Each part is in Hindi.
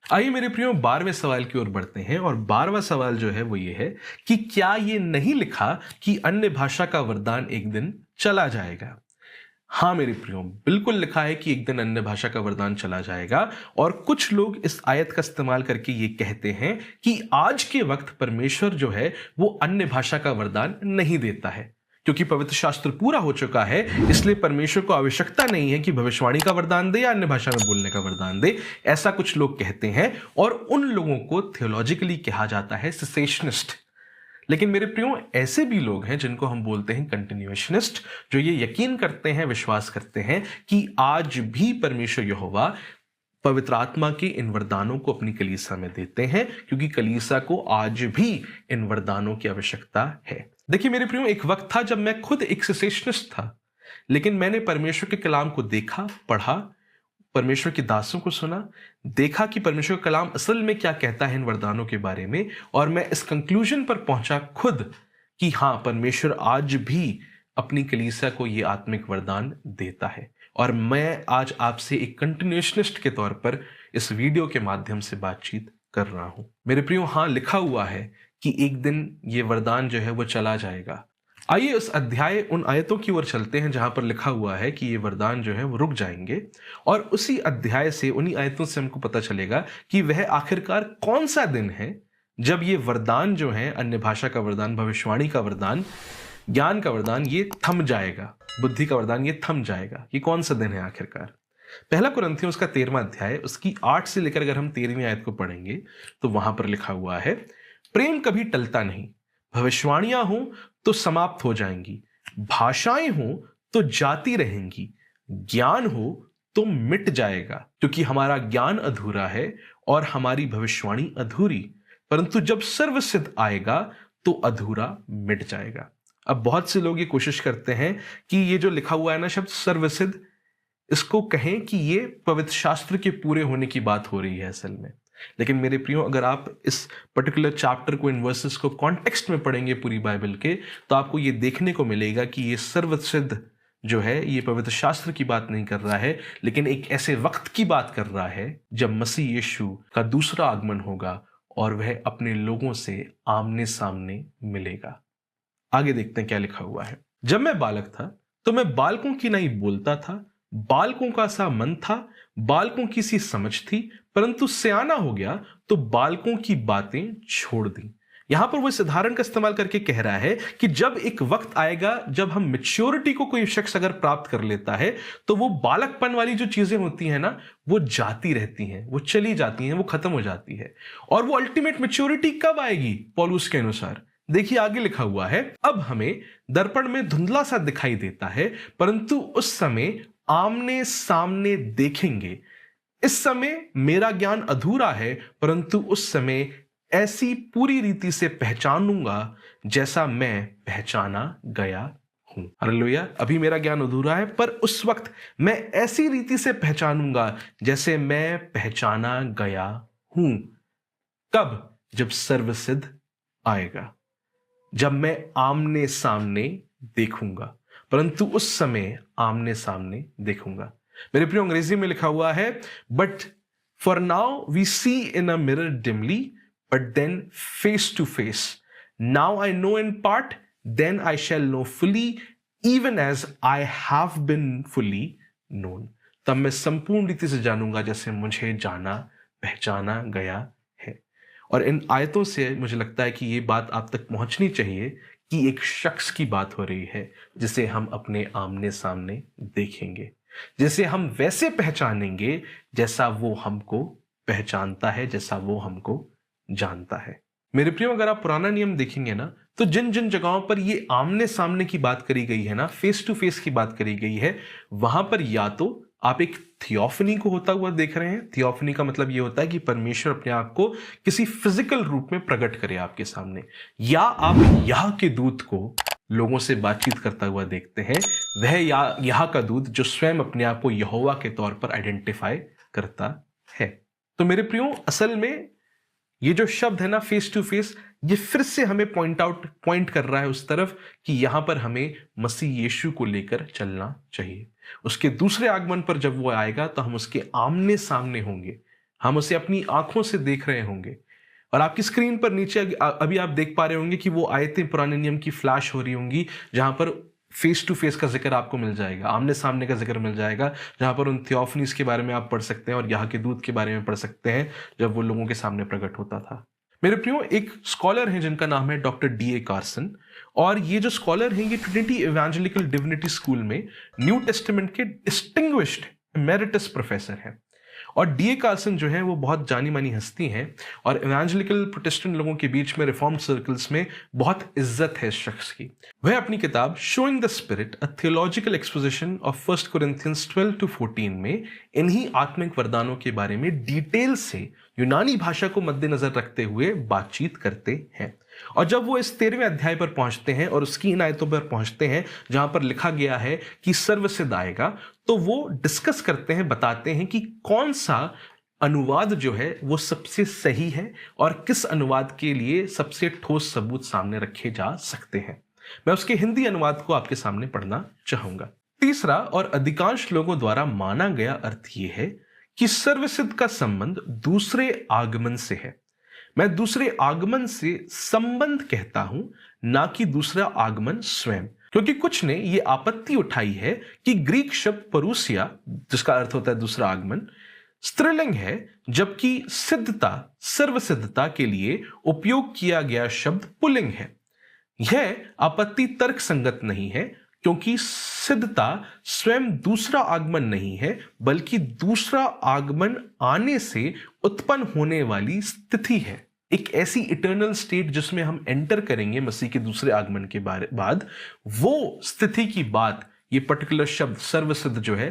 आइए मेरे प्रियो 12वें सवाल की ओर बढ़ते हैं और 12वां सवाल जो है वो ये है कि क्या ये नहीं लिखा कि अन्य भाषा का वरदान एक दिन चला जाएगा। हाँ मेरे प्रियो, बिल्कुल लिखा है कि एक दिन अन्य भाषा का वरदान चला जाएगा। और कुछ लोग इस आयत का इस्तेमाल करके ये कहते हैं कि आज के वक्त परमेश्वर जो है वो अन्य भाषा का वरदान नहीं देता है, क्योंकि पवित्र शास्त्र पूरा हो चुका है, इसलिए परमेश्वर को आवश्यकता नहीं है कि भविष्यवाणी का वरदान दे या अन्य भाषा में बोलने का वरदान दे। ऐसा कुछ लोग कहते हैं और उन लोगों को थियोलॉजिकली कहा जाता है सेसेशनिस्ट। लेकिन मेरे प्रियो, ऐसे भी लोग हैं जिनको हम बोलते हैं कंटिन्यूएशनिस्ट, जो ये यकीन करते हैं, विश्वास करते हैं कि आज भी परमेश्वर यहोवा पवित्र आत्मा के इन वरदानों को अपनी कलीसिया में देते हैं, क्योंकि कलीसिया को आज भी इन वरदानों की आवश्यकता है। देखिए मेरे प्रियो, एक वक्त था जब मैं खुद एक सेसेशनिस्ट था, लेकिन मैंने परमेश्वर के कलाम को देखा, पढ़ा, परमेश्वर के दासों को सुना, देखा कि परमेश्वर का कलाम असल में क्या कहता है इन वरदानों के बारे में, और मैं इस कंक्लूजन पर पहुंचा खुद कि हाँ, परमेश्वर आज भी अपनी कलीसिया को ये आत्मिक वरदान देता है। और मैं आज आपसे एक कंटिन्यूएशनिस्ट के तौर पर इस वीडियो के माध्यम से बातचीत कर रहा हूं। मेरे प्रियो, हाँ लिखा हुआ है कि एक दिन ये वरदान जो है वो चला जाएगा। आइए उस अध्याय, उन आयतों की ओर चलते हैं जहां पर लिखा हुआ है कि ये वरदान जो है वो रुक जाएंगे, और उसी अध्याय से, उन्हीं आयतों से हमको पता चलेगा कि वह आखिरकार कौन सा दिन है जब ये वरदान जो है, अन्य भाषा का वरदान, भविष्यवाणी का वरदान, ज्ञान का वरदान, ये थम जाएगा, बुद्धि का वरदान ये थम जाएगा। ये कौन सा दिन है आखिरकार? पहला कुरिन्थियों उसका 13वां अध्याय, उसकी 8 से लेकर अगर हम 13वीं आयत को पढ़ेंगे तो वहां पर लिखा हुआ है, प्रेम कभी टलता नहीं, भविष्यवाणियां हो तो समाप्त हो जाएंगी, भाषाएं हो तो जाती रहेंगी, ज्ञान हो तो मिट जाएगा, क्योंकि हमारा ज्ञान अधूरा है और हमारी भविष्यवाणी अधूरी, परंतु जब सर्वसिद्ध आएगा तो अधूरा मिट जाएगा। अब बहुत से लोग ये कोशिश करते हैं कि ये जो लिखा हुआ है ना शब्द सर्वसिद्ध, इसको कहें कि ये पवित्र शास्त्र के पूरे होने की बात हो रही है असल में। लेकिन मेरे प्रियो, अगर आप इस पर्टिकुलर चैप्टर को, इन वर्सेस को कॉन्टेक्स्ट में पढ़ेंगे पूरी बाइबल के, तो आपको ये देखने को मिलेगा कि ये सर्वसिद्ध जो है ये पवित्र शास्त्र की बात नहीं कर रहा है, लेकिन एक ऐसे वक्त की बात कर रहा है जब मसीह यीशु का दूसरा आगमन होगा और वह अपने लोगों से आमने सामने मिलेगा। आगे देखते हैं क्या लिखा हुआ है। जब मैं बालक था तो मैं बालकों की नहीं बोलता था, बालकों का सा मन था, बालकों की सी समझ थी, परंतु सयाना हो गया तो बालकों की बातें छोड़ दी। यहां पर वो इस उदाहरण का इस्तेमाल करके कह रहा है कि जब एक वक्त आएगा जब हम मैच्योरिटी को कोई शख्स अगर प्राप्त कर लेता है तो वो बालकपन वाली जो चीजें होती हैं ना, वो जाती रहती हैं, वो चली जाती हैं, वो खत्म हो जाती है। और वो अल्टीमेट मैच्योरिटी कब आएगी पौलुस के अनुसार? देखिए आगे लिखा हुआ है, अब हमें दर्पण में धुंधला सा दिखाई देता है, परंतु उस समय आमने सामने देखेंगे। इस समय मेरा ज्ञान अधूरा है, परंतु उस समय ऐसी पूरी रीति से पहचानूंगा जैसा मैं पहचाना गया हूं। हालेलुया। अभी मेरा ज्ञान अधूरा है, पर उस वक्त मैं ऐसी रीति से पहचानूंगा जैसे मैं पहचाना गया हूं। कब? जब सर्वसिद्ध आएगा, जब मैं आमने सामने देखूंगा, परंतु उस समय आमने सामने देखूंगा। मेरे प्रिय, अंग्रेजी में लिखा हुआ है, but for now we see in a mirror dimly, but then face to face. Now I know in part, then I shall know fully, even as I have been fully known. तब मैं संपूर्ण रीति से जानूंगा जैसे मुझे जाना, पहचाना गया है। और इन आयतों से मुझे लगता है कि ये बात आप तक पहुंचनी चाहिए कि एक शख्स की बात हो रही है जिसे हम अपने आमने सामने देखेंगे, जिसे हम वैसे पहचानेंगे जैसा वो हमको पहचानता है, जैसा वो हमको जानता है। मेरे प्रियो, अगर आप पुराना नियम देखेंगे ना, तो जिन जिन जगहों पर ये आमने सामने की बात करी गई है ना, फेस टू फेस की बात करी गई है, वहां पर या तो आप एक थियोफनी को होता हुआ देख रहे हैं। थियोफनी का मतलब ये होता है कि परमेश्वर अपने आप को किसी फिजिकल रूप में प्रकट करे आपके सामने, या आप यह के दूत को लोगों से बातचीत करता हुआ देखते हैं, वह यह का दूत जो स्वयं अपने आप को यहोवा के तौर पर आइडेंटिफाई करता है। तो मेरे प्रियो, असल में ये जो शब्द है ना फेस टू फेस, ये फिर से हमें पॉइंट कर रहा है उस तरफ कि यहां पर हमें मसीह यीशु को लेकर चलना चाहिए। उसके दूसरे आगमन पर जब वो आएगा तो हम उसके आमने सामने होंगे, हम उसे अपनी आंखों से देख रहे होंगे। और आपकी स्क्रीन पर नीचे अभी आप देख पा रहे होंगे कि वो आयतें पुराने नियम की फ्लैश हो रही होंगी, जहां पर फेस टू फेस का जिक्र आपको मिल जाएगा, आमने सामने का जिक्र मिल जाएगा, जहां पर उन थियोफनीज के बारे में आप पढ़ सकते हैं और यहाँ के दूत के बारे में पढ़ सकते हैं जब वो लोगों के सामने प्रकट होता था। मेरे प्रियो, एक स्कॉलर हैं जिनका नाम है डॉक्टर D.A. कार्सन, और ये जो स्कॉलर हैं ये ट्रिनिटी इवेंजेलिकल डिविनिटी स्कूल में न्यू टेस्टामेंट के डिस्टिंग्विश्ड एमेरिटस प्रोफेसर हैं। और D.A. कार्सन जो है वो बहुत जानी मानी हस्ती हैं और इवेंजेलिकल प्रोटेस्टेंट लोगों के बीच में रिफॉर्म्ड सर्कल्स में बहुत इज्जत है इस शख्स की। वह अपनी किताब showing the spirit a theological exposition of 1 Corinthians 12-14 में इन्हीं आत्मिक वरदानों के बारे में डिटेल से यूनानी भाषा को मद्देनजर रखते हुए बातचीत करते हैं। और जब वो इस 13वें अध्याय पर पहुंचते हैं और उसकी इन आयतों पर पहुंचते हैं जहां पर लिखा गया है कि सर्वसिद्ध आएगा, तो वो डिस्कस करते हैं, बताते हैं कि कौन सा अनुवाद जो है वो सबसे सही है और किस अनुवाद के लिए सबसे ठोस सबूत सामने रखे जा सकते हैं। मैं उसके हिंदी अनुवाद को आपके सामने पढ़ना चाहूंगा। तीसरा और अधिकांश लोगों द्वारा माना गया अर्थ यह है कि सर्वसिद्ध का संबंध दूसरे आगमन से है। मैं दूसरे आगमन से संबंध कहता हूं, ना कि दूसरा आगमन स्वयं, क्योंकि कुछ ने यह आपत्ति उठाई है कि ग्रीक शब्द परूसिया, जिसका अर्थ होता है दूसरा आगमन, स्त्रीलिंग है, जबकि सिद्धता, सर्वसिद्धता के लिए उपयोग किया गया शब्द पुल्लिंग है। यह आपत्ति तर्क संगत नहीं है, क्योंकि सिद्धता स्वयं दूसरा आगमन नहीं है, बल्कि दूसरा आगमन आने से उत्पन्न होने वाली स्थिति है, एक ऐसी इटर्नल स्टेट जिसमें हम एंटर करेंगे मसीह के दूसरे आगमन के बाद। वो स्थिति की बात ये पर्टिकुलर शब्द सर्वसिद्ध जो है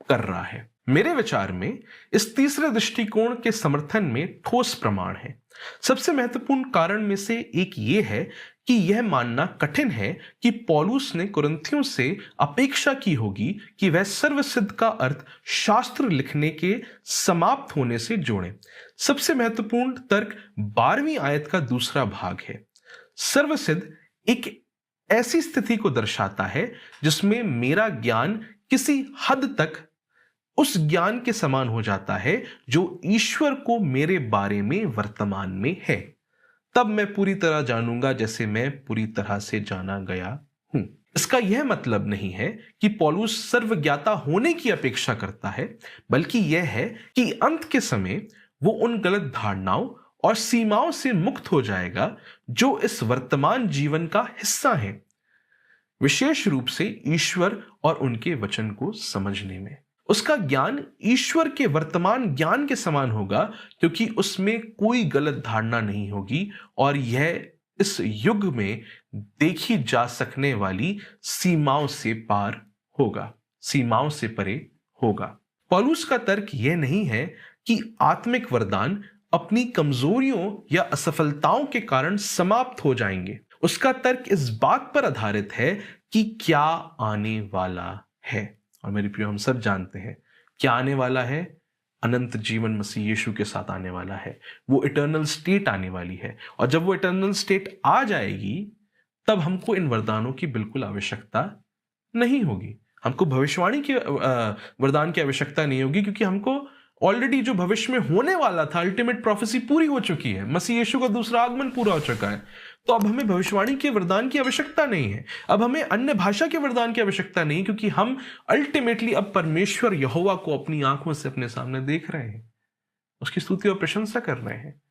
कर रहा है। मेरे विचार में इस तीसरे दृष्टिकोण के समर्थन में ठोस प्रमाण है। सबसे महत्वपूर्ण कारण में से एक ये है कि यह मानना कठिन है कि पौलुस ने कुरिन्थियों से अपेक्षा की होगी कि वह सर्वसिद्ध का अर्थ शास्त्र लिखने के समाप्त होने से जोड़ें। सबसे महत्वपूर्ण तर्क 12वीं आयत का दूसरा भाग है। सर्वसिद्ध एक ऐसी स्थिति को दर्शाता है जिसमें मेरा ज्ञान किसी हद तक उस ज्ञान के समान हो जाता है जो ईश्वर को मेरे बारे में वर्तमान में है। तब मैं पूरी तरह जानूंगा जैसे मैं पूरी तरह से जाना गया हूं। इसका यह मतलब नहीं है कि पौलुस सर्वज्ञाता होने की अपेक्षा करता है, बल्कि यह है कि अंत के समय वो उन गलत धारणाओं और सीमाओं से मुक्त हो जाएगा जो इस वर्तमान जीवन का हिस्सा हैं, विशेष रूप से ईश्वर और उनके वचन को समझने में। उसका ज्ञान ईश्वर के वर्तमान ज्ञान के समान होगा, क्योंकि उसमें कोई गलत धारणा नहीं होगी और यह इस युग में देखी जा सकने वाली सीमाओं से पार होगा, सीमाओं से परे होगा। पौलुस का तर्क यह नहीं है कि आत्मिक वरदान अपनी कमजोरियों या असफलताओं के कारण समाप्त हो जाएंगे। उसका तर्क इस बात पर आधारित है कि क्या आने वाला है। और मेरे प्रियो, हम सब जानते हैं क्या आने वाला है। अनंत जीवन मसीह यीशु के साथ आने वाला है। वो इटर्नल स्टेट आने वाली है, और जब वो इटर्नल स्टेट आ जाएगी तब हमको इन वरदानों की बिल्कुल आवश्यकता नहीं होगी। हमको भविष्यवाणी के वरदान की आवश्यकता नहीं होगी, क्योंकि हमको ऑलरेडी जो भविष्य में होने वाला था, अल्टीमेट प्रोफेसी पूरी हो चुकी है। मसीह यीशु का दूसरा आगमन पूरा हो चुका है। तो अब हमें भविष्यवाणी के वरदान की आवश्यकता नहीं है। अब हमें अन्य भाषा के वरदान की आवश्यकता नहीं, क्योंकि हम अल्टीमेटली अब परमेश्वर यहोवा को अपनी आंखों से अपने सामने देख रहे हैं, उसकी स्तुति और प्रशंसा कर रहे हैं।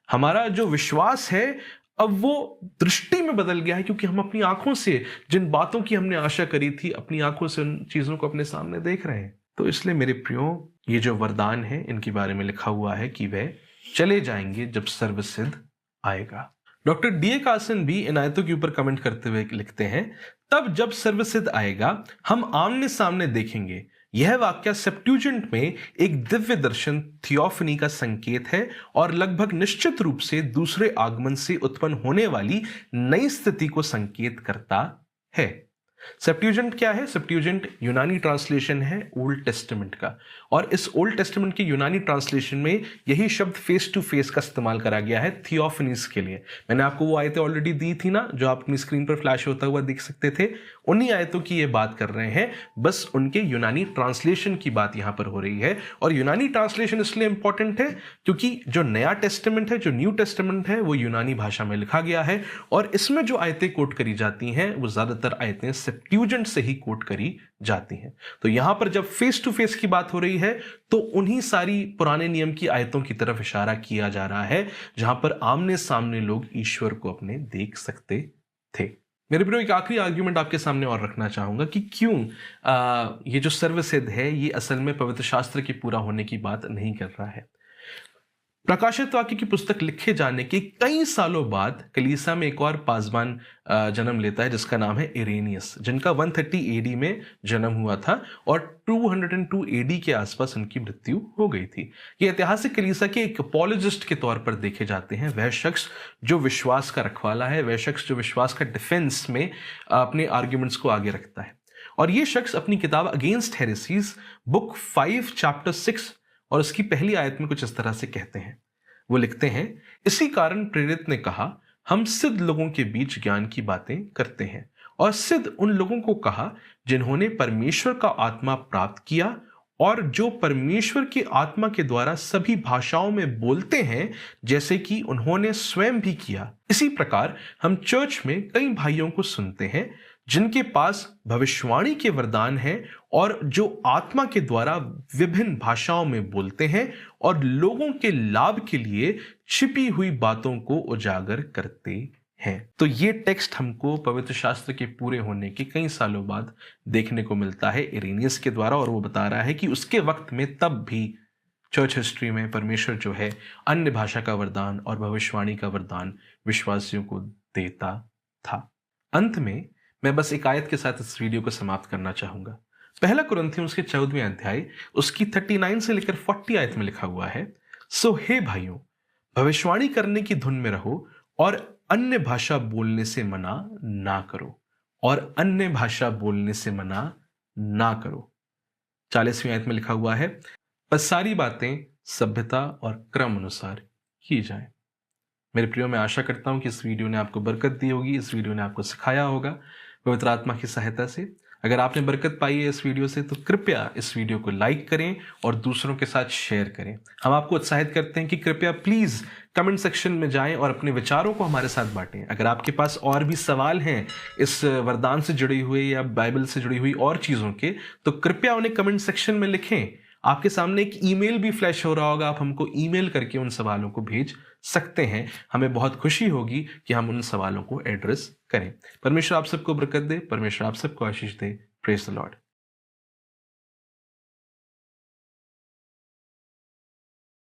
हमारा जो विश्वास है अब वो दृष्टि में बदल गया है, क्योंकि हम अपनी आंखों से जिन बातों की हमने आशा करी थी, अपनी आंखों से उन चीजों को अपने सामने देख रहे हैं। तो इसलिए मेरे प्रियो, ये जो वरदान है इनके बारे में लिखा हुआ है कि वे चले जाएंगे जब सर्वसिद्ध आएगा। Doctor D.A. कार्सन भी इन आयतों के ऊपर कमेंट करते हुए लिखते हैं, तब जब सर्वसिद्ध आएगा हम आमने सामने देखेंगे। यह वाक्य सेप्ट्यूजेंट में एक दिव्य दर्शन थियोफनी का संकेत है और लगभग निश्चित रूप से दूसरे आगमन से उत्पन्न होने वाली नई स्थिति को संकेत करता है। सेप्ट्यूजेंट क्या है? सेप्ट्यूजेंट यूनानी ट्रांसलेशन है ओल्ड टेस्टामेंट का, और इस ओल्ड टेस्टामेंट के यूनानी ट्रांसलेशन में यही शब्द फेस टू फेस का इस्तेमाल करा गया है थियोफनीस के लिए। मैंने आपको वो आयतें ऑलरेडी दी थी ना, जो आप अपनी स्क्रीन पर फ्लैश होता हुआ देख सकते थे, उन्हीं आयतों की ये बात कर रहे हैं, बस उनके यूनानी ट्रांसलेशन की बात यहां पर हो रही है। और यूनानी ट्रांसलेशन इसलिए इंपॉर्टेंट है क्योंकि जो नया टेस्टामेंट है, जो न्यू टेस्टामेंट है, वो यूनानी भाषा में लिखा गया है, और इसमें जो आयतें कोट करी जाती हैं वो ज्यादातर आयतें सेप्ट्यूजेंट से ही कोट करी जाती हैं। तो यहां पर जब फेस टू फेस की बात हो रही है तो उन्हीं सारी पुराने नियम की आयतों की तरफ इशारा किया जा रहा है जहां पर आमने सामने लोग ईश्वर को अपने देख सकते थे। मेरे प्रियो, एक आखिरी आर्ग्यूमेंट आपके सामने और रखना चाहूंगा कि क्यों ये जो सर्वसिद्ध है ये असल में पवित्र शास्त्र के पूरा होने की बात नहीं कर रहा है। प्रकाशित वाक्य की पुस्तक लिखे जाने के कई सालों बाद कलीसिया में एक और पासवान जन्म लेता है जिसका नाम है इरेनियस, जिनका 130 एडी में जन्म हुआ था और 202 एडी के आसपास उनकी मृत्यु हो गई थी। ये ऐतिहासिक कलीसिया के एक अपॉलोजिस्ट के तौर पर देखे जाते हैं, वह शख्स जो विश्वास का रखवाला है, वह शख्स जो विश्वास का डिफेंस में अपने आर्ग्यूमेंट्स को आगे रखता है। और ये शख्स अपनी किताब अगेंस्ट हेरेसीज बुक 5 चैप्टर 6 और उसकी पहली आयत में कुछ इस तरह से कहते हैं। वो लिखते हैं, इसी कारण प्रेरित ने कहा, हम सिद्ध लोगों के बीच ज्ञान की बातें करते हैं, और सिद्ध उन लोगों को कहा जिन्होंने परमेश्वर का आत्मा प्राप्त किया और जो परमेश्वर की आत्मा के द्वारा सभी भाषाओं में बोलते हैं, जैसे कि उन्होंने स्वयं भी किया। इसी प्रकार हम चर्च में कई भाइयों को सुनते हैं जिनके पास भविष्यवाणी के वरदान हैं और जो आत्मा के द्वारा विभिन्न भाषाओं में बोलते हैं और लोगों के लाभ के लिए छिपी हुई बातों को उजागर करते हैं। तो ये टेक्स्ट हमको पवित्र शास्त्र के पूरे होने के कई सालों बाद देखने को मिलता है इरेनियस के द्वारा, और वो बता रहा है कि उसके वक्त में तब भी चर्च हिस्ट्री में परमेश्वर जो है अन्य भाषा का वरदान और भविष्यवाणी का वरदान विश्वासियों को देता था। अंत में मैं बस एक आयत के साथ इस वीडियो को समाप्त करना चाहूंगा। पहला कुरिन्थियों उसके 14वें अध्याय उसकी 39 से लेकर 40 आयत में लिखा हुआ है, सो हे भाइयों, भविष्यवाणी करने की धुन में रहो और अन्य भाषा बोलने से मना ना करो, और अन्य भाषा बोलने से मना ना करो। 40वीं आयत में लिखा हुआ है, बस सारी बातें सभ्यता और क्रम अनुसार की जाए। मेरे प्रियो, मैं आशा करता हूं कि इस वीडियो ने आपको बरकत दी होगी, इस वीडियो ने आपको सिखाया होगा पवित्र आत्मा की सहायता से। अगर आपने बरकत पाई है इस वीडियो से तो कृपया इस वीडियो को लाइक करें और दूसरों के साथ शेयर करें। हम आपको उत्साहित करते हैं कि कृपया प्लीज कमेंट सेक्शन में जाएं और अपने विचारों को हमारे साथ बांटें। अगर आपके पास और भी सवाल हैं इस वरदान से जुड़े हुए या बाइबल से जुड़ी हुई और चीजों के, तो कृपया उन्हें कमेंट सेक्शन में लिखें। आपके सामने एक ईमेल भी फ्लैश हो रहा होगा, आप हमको ईमेल करके उन सवालों को भेज सकते हैं। हमें बहुत खुशी होगी कि हम उन सवालों को एड्रेस करें। परमेश्वर आप सबको बरकत दे, परमेश्वर आप सबको आशीष दे। Praise the Lord.